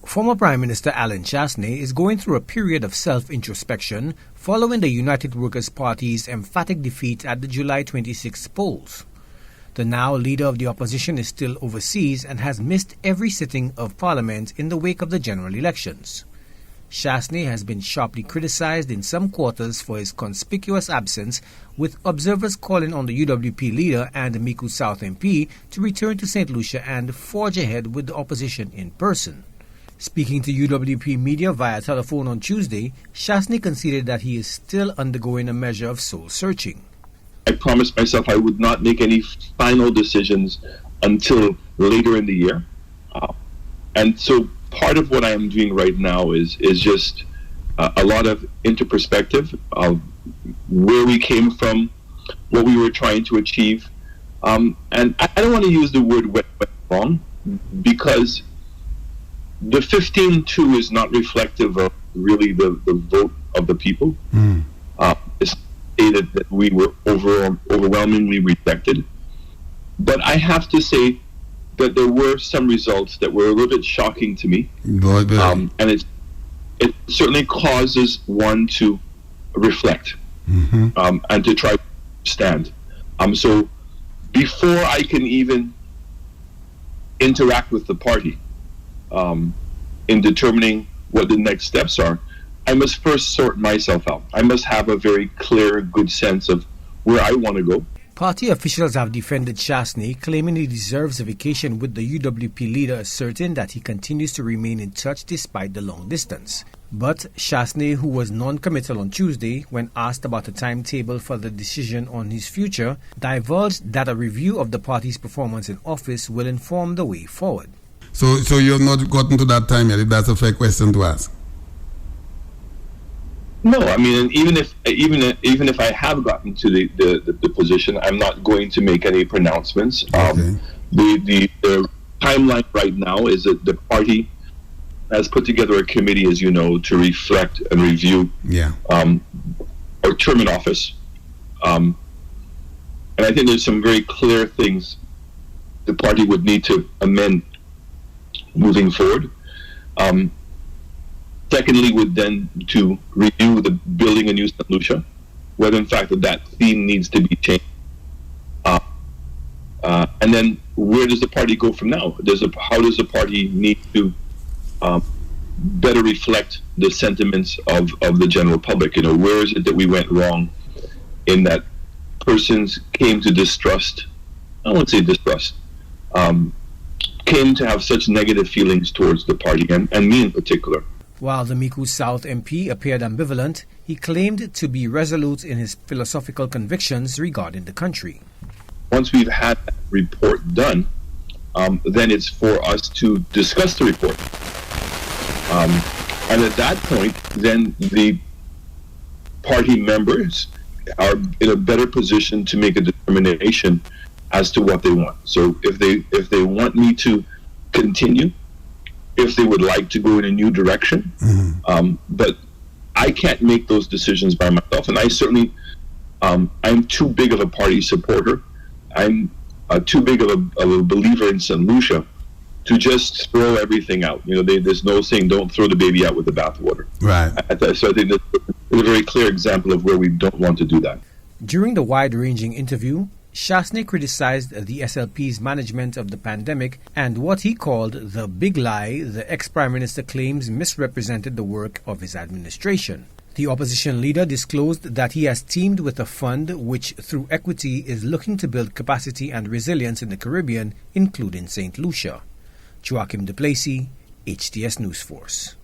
Former Prime Minister Allen Chastanet is going through a period of self-introspection following the United Workers' Party's emphatic defeat at the July 26 polls. The now leader of the opposition is still overseas and has missed every sitting of Parliament in the wake of the general elections. Chastanet has been sharply criticized in some quarters for his conspicuous absence, with observers calling on the UWP leader and the Micoud South MP to return to St. Lucia and forge ahead with the opposition in person. Speaking to UWP media via telephone on Tuesday, Chastanet conceded that he is still undergoing a measure of soul-searching. I promised myself I would not make any final decisions until later in the year. And so part of what I am doing right now is just a lot of introspective of where we came from, what we were trying to achieve. And I don't want to use the word went wrong, because the 15-2 is not reflective of really the vote of the people. It's stated that we were overwhelmingly rejected. But I have to say that there were some results that were a little bit shocking to me. And it certainly causes one to reflect and to try to understand. So before I can even interact with the party in determining what the next steps are, I must first sort myself out. I must have a very clear, good sense of where I want to go. Party officials have defended Chastanet, claiming he deserves a vacation, with the UWP leader asserting that he continues to remain in touch despite the long distance. But Chastanet, who was non-committal on Tuesday when asked about a timetable for the decision on his future, divulged that a review of the party's performance in office will inform the way forward. So you have not gotten to that time yet, if that's a fair question to ask? No, I mean, even if I have gotten to the position, I'm not going to make any pronouncements. Okay. The timeline right now is that the party has put together a committee, as you know, to reflect and review our term in office. And I think there's some very clear things the party would need to amend moving forward. Secondly, would then to review the building a new St. Lucia, whether in fact that theme needs to be changed. And then where does the party go from now? How does the party need to better reflect the sentiments of the general public? You know, where is it that we went wrong in that persons came to distrust, I won't say distrust, came to have such negative feelings towards the party and me in particular. While the Micoud South MP appeared ambivalent, he claimed to be resolute in his philosophical convictions regarding the country. Once we've had that report done, then it's for us to discuss the report. And at that point, then the party members are in a better position to make a determination as to what they want. So if they want me to continue, if they would like to go in a new direction, but I can't make those decisions by myself, and I certainly I'm too big of a party supporter. I'm too big of a believer in St. Lucia to just throw everything out. You know, there's no saying don't throw the baby out with the bathwater. Right. So I think that's a very clear example of where we don't want to do that. During the wide-ranging interview, Chastanet criticized the SLP's management of the pandemic and what he called the big lie the ex-Prime Minister claims misrepresented the work of his administration. The opposition leader disclosed that he has teamed with a fund which, through equity, is looking to build capacity and resilience in the Caribbean, including St. Lucia. Joachim Duplessis, HTS News Force.